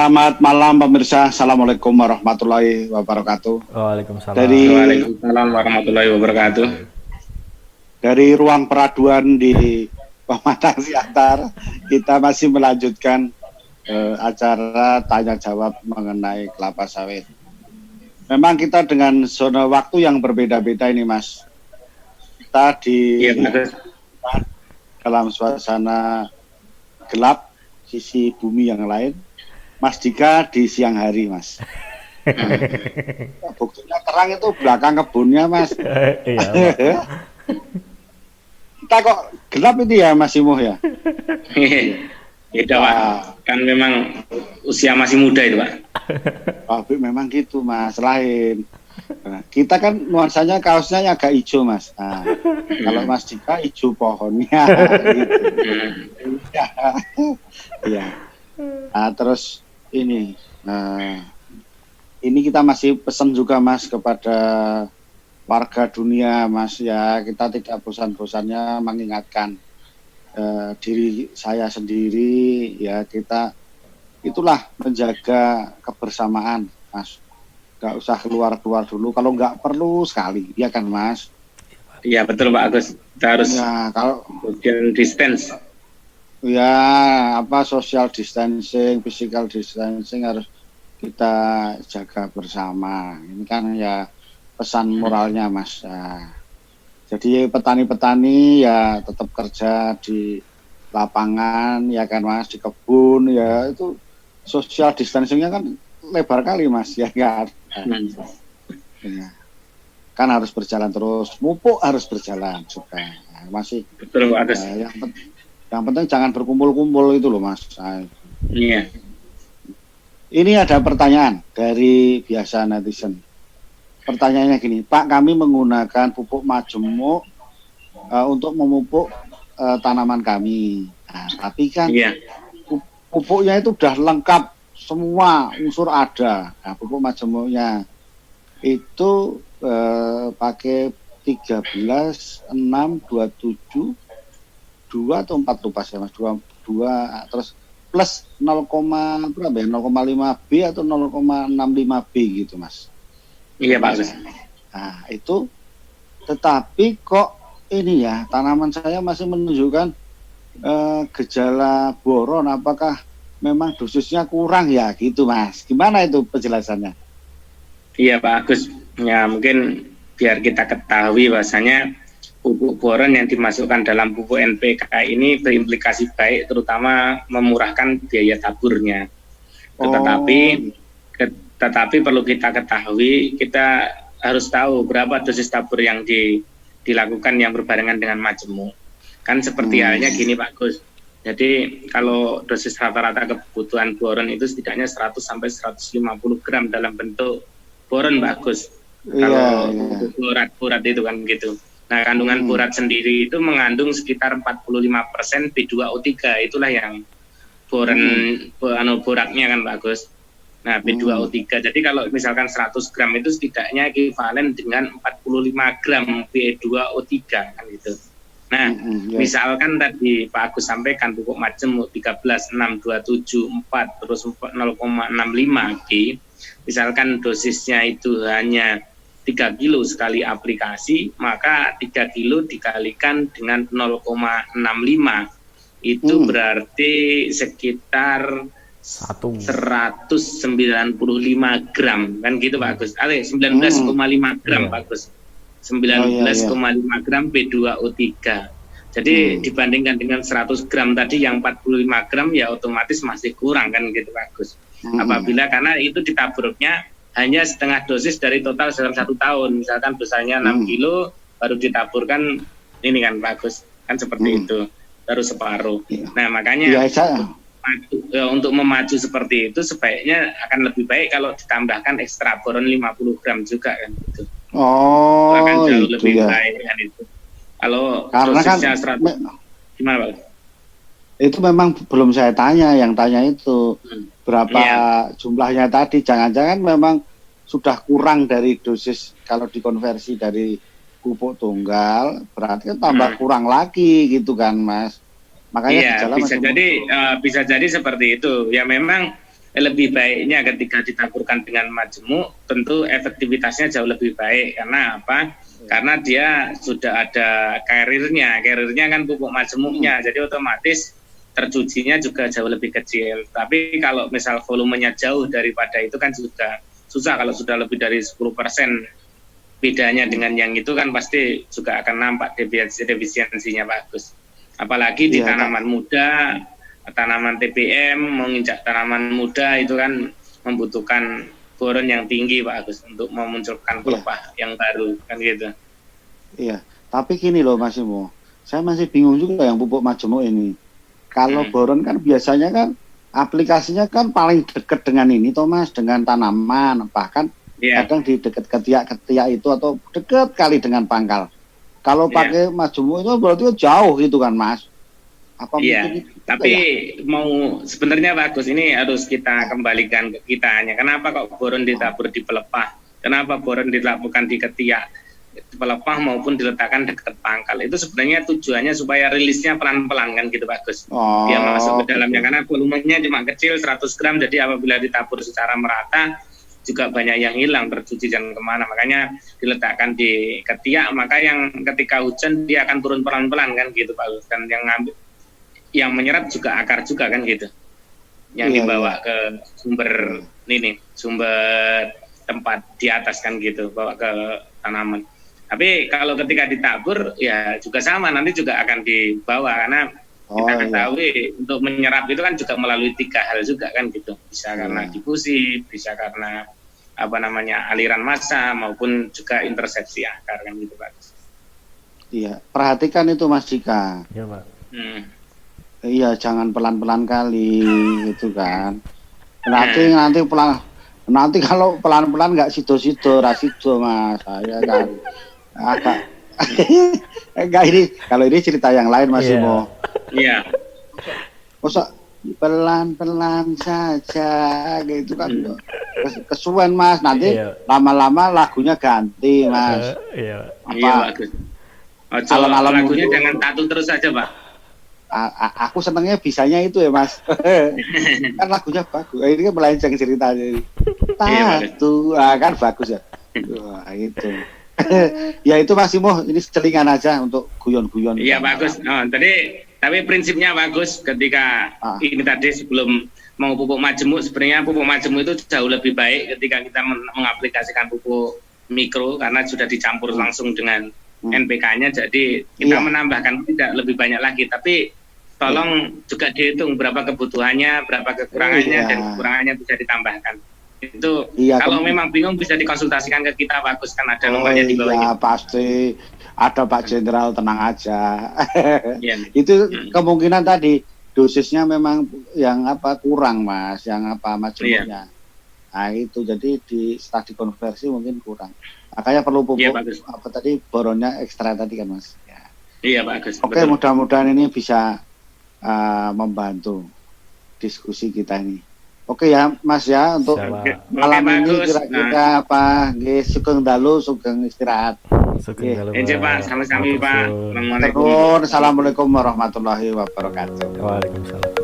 Selamat malam pemirsa. Assalamualaikum warahmatullahi wabarakatuh. Waalaikumsalam. Waalaikumsalam warahmatullahi wabarakatuh. Dari ruang peraduan di Pematang Siantar, kita masih melanjutkan acara tanya jawab mengenai kelapa sawit. Memang kita dengan zona waktu yang berbeda-beda ini, Mas. Kita di dalam suasana gelap, sisi bumi yang lain. Mas Dika di siang hari, Mas. Buktinya terang itu belakang kebunnya, Mas. Iya, Kita kok gelap itu ya, Mas Imuh ya? Itu Pak, kan memang usia masih muda itu Pak. Pabrik memang gitu, Mas, lain. Nah, kita kan nuansanya kaosnya agak hijau, Mas. Nah, kalau Mas Dika hijau pohonnya. Gitu. Ya. Nah, terus ini kita masih pesan juga, Mas, kepada warga dunia, Mas, ya, kita tidak bosan-bosannya mengingatkan diri saya sendiri, ya, kita itulah menjaga kebersamaan, Mas. Nggak usah keluar-keluar dulu kalau nggak perlu sekali, ya kan, Mas? Iya betul Pak Agus, kita harus ya, kalau social distance. Ya, social distancing, physical distancing harus kita jaga bersama. Ini kan ya pesan moralnya, Mas. Ya. Jadi petani-petani ya tetap kerja di lapangan, ya kan, Mas, di kebun, ya itu social distancingnya kan lebar kali, Mas, ya kan. Ya. Kan harus berjalan terus, pupuk harus berjalan juga. Ya, masih. Betul Pak Agus. Yang penting jangan berkumpul-kumpul itu loh, Mas. Iya. Ini ada pertanyaan dari biasa netizen. Pertanyaannya gini, Pak, kami menggunakan pupuk majemuk untuk memupuk tanaman kami. Nah, tapi kan pupuknya itu udah lengkap, semua unsur ada. Nah, pupuk majemuknya itu pakai 13, 6, 27, 2 atau 4 lupa saya, Mas, 2 terus plus 0,5 B atau 0,65 B gitu, Mas. Iya Pak. Nah itu, tetapi kok ini ya, tanaman saya masih menunjukkan gejala boron, apakah memang dosisnya kurang ya gitu, Mas? Gimana itu penjelasannya? Iya Pak Agus, ya mungkin biar kita ketahui bahwasanya pupuk boron yang dimasukkan dalam pupuk NPK ini berimplikasi baik, terutama memurahkan biaya taburnya. Tetapi perlu kita ketahui, kita harus tahu berapa dosis tabur yang dilakukan yang berbarengan dengan majemuk. Kan seperti halnya gini Pak Gus. Jadi kalau dosis rata-rata kebutuhan boron itu setidaknya 100 sampai 150 gram dalam bentuk boron Pak Gus. Kalau borat itu kan gitu. Nah, kandungan borat sendiri itu mengandung sekitar 45% B2O3, itulah yang boratnya kan Pak Gus. Nah, B2O3. Jadi kalau misalkan 100 gram itu setidaknya ekivalen dengan 45 gram B2O3 kan gitu. Nah, misalkan tadi Pak Agus sampaikan pupuk majemuk 13, 6, 27, 4 terus 0,65 G. Misalkan dosisnya itu hanya 3 kilo sekali aplikasi, maka 3 kilo dikalikan dengan 0,65 itu berarti sekitar 195 gram kan gitu Pak Agus. 19,5 gram Pak Agus. 19,5 gram B2O3. Jadi dibandingkan dengan 100 gram tadi yang 45 gram ya otomatis masih kurang kan gitu Pak Agus. Apabila karena itu ditaburnya hanya setengah dosis dari total dalam 1 tahun. Misalkan dosanya 6 kilo baru ditaburkan ini kan Pak Agus, kan seperti itu, baru separuh. Nah makanya untuk memacu seperti itu sebaiknya akan lebih baik kalau ditambahkan ekstra boron 50 gram juga kan gitu. Akan jauh lebih baik kan itu. Kalau dosisnya 100 gimana Pak? Itu memang belum saya tanya, yang tanya itu berapa jumlahnya tadi, jangan-jangan memang sudah kurang dari dosis kalau dikonversi dari pupuk tunggal, berarti kan tambah kurang lagi gitu kan Mas. Makanya bisa jadi seperti itu. Ya memang lebih baiknya ketika ditaburkan dengan majemuk, tentu efektivitasnya jauh lebih baik. Karena apa? Karena dia sudah ada carrier-nya kan pupuk majemuknya, jadi otomatis tercucinya juga jauh lebih kecil. Tapi kalau misal volumenya jauh daripada itu kan juga susah. Kalau sudah lebih dari 10% bedanya dengan yang itu kan pasti juga akan nampak defisiensinya bagus. Apalagi di tanaman muda, tanaman TBM, menginjak tanaman muda itu kan membutuhkan boron yang tinggi Pak Agus untuk memunculkan pelepah yang baru kan gitu. Iya, tapi gini loh Mas Imo, saya masih bingung juga yang pupuk majemuk ini. Kalau boron kan biasanya kan aplikasinya kan paling dekat dengan ini Thomas, dengan tanaman, bahkan kadang di dekat ketiak itu atau dekat kali dengan pangkal. Kalau pakai majemuk itu berarti jauh gitu kan Mas. Apa mungkin tapi mau sebenarnya bagus, ini harus kita kembalikan ke kitanya. Kenapa kok boron ditabur di pelepah? Kenapa boron dilakukan di ketiak pelepah maupun diletakkan dekat pangkal? Itu sebenarnya tujuannya supaya rilisnya pelan-pelan kan gitu bagus. Dia masuk ke dalamnya karena volumenya cuma kecil 100 gram, jadi apabila ditabur secara merata juga banyak yang hilang, tercuci dan kemana. Makanya diletakkan di ketiak, maka yang ketika hujan dia akan turun pelan-pelan kan gitu bagus. Dan yang menyerap juga akar juga kan gitu, yang dibawa ke sumber tempat di atas kan gitu, bawa ke tanaman. Tapi kalau ketika ditabur ya juga sama, nanti juga akan dibawa karena kita ketahui untuk menyerap itu kan juga melalui 3 hal juga kan gitu, bisa karena difusi, bisa karena aliran massa maupun juga intersepsi akar kan gitu Pak. Iya, perhatikan itu Mas Dika. Iya Pak. Iya, jangan pelan-pelan kali gitu kan. Nanti kalau pelan-pelan nggak sido-sido, rasido Mas. Saya kan agak enggak, ini kalau ini cerita yang lain Mas Imo. Iya. Masa pelan-pelan saja gitu kan. Kesuwen Mas, nanti lama-lama lagunya ganti Mas. Iya bagus. Alon-alon lagunya jangan tatu terus saja Pak. Aku senangnya bisanya itu ya Mas. Kan lagunya bagus. Ini kan melenceng ceritanya. Tatu kan bagus ya. Wah itu. Ya itu Mas Imo, ini selingan aja untuk guyon-guyon. Iya bagus. Tapi prinsipnya bagus ketika ini tadi sebelum mau pupuk majemuk, sebenarnya pupuk majemuk itu jauh lebih baik ketika kita mengaplikasikan pupuk mikro karena sudah dicampur langsung dengan NPK-nya, jadi kita menambahkan tidak lebih banyak lagi, tapi tolong juga dihitung berapa kebutuhannya, berapa kekurangannya, dan kekurangannya bisa ditambahkan. Itu kalau memang bingung bisa dikonsultasikan ke kita, bagus kan ada nomornya di bawah. Iya pasti ada Pak Jenderal, tenang aja. Itu kemungkinan tadi dosisnya memang yang kurang Mas, yang majemuknya. Nah itu jadi setelah dikonversi mungkin kurang. Makanya perlu pupuk tadi boronnya ekstra tadi kan Mas. Iya bagus. Oke, mudah-mudahan ini bisa membantu diskusi kita ini. Oke ya Mas ya, untuk malam ini kira-kira sugeng dalu, sugeng istirahat. Sugeng dalu Pak, sama-sama Pak. Assalamualaikum warahmatullahi wabarakatuh. Waalaikumsalam.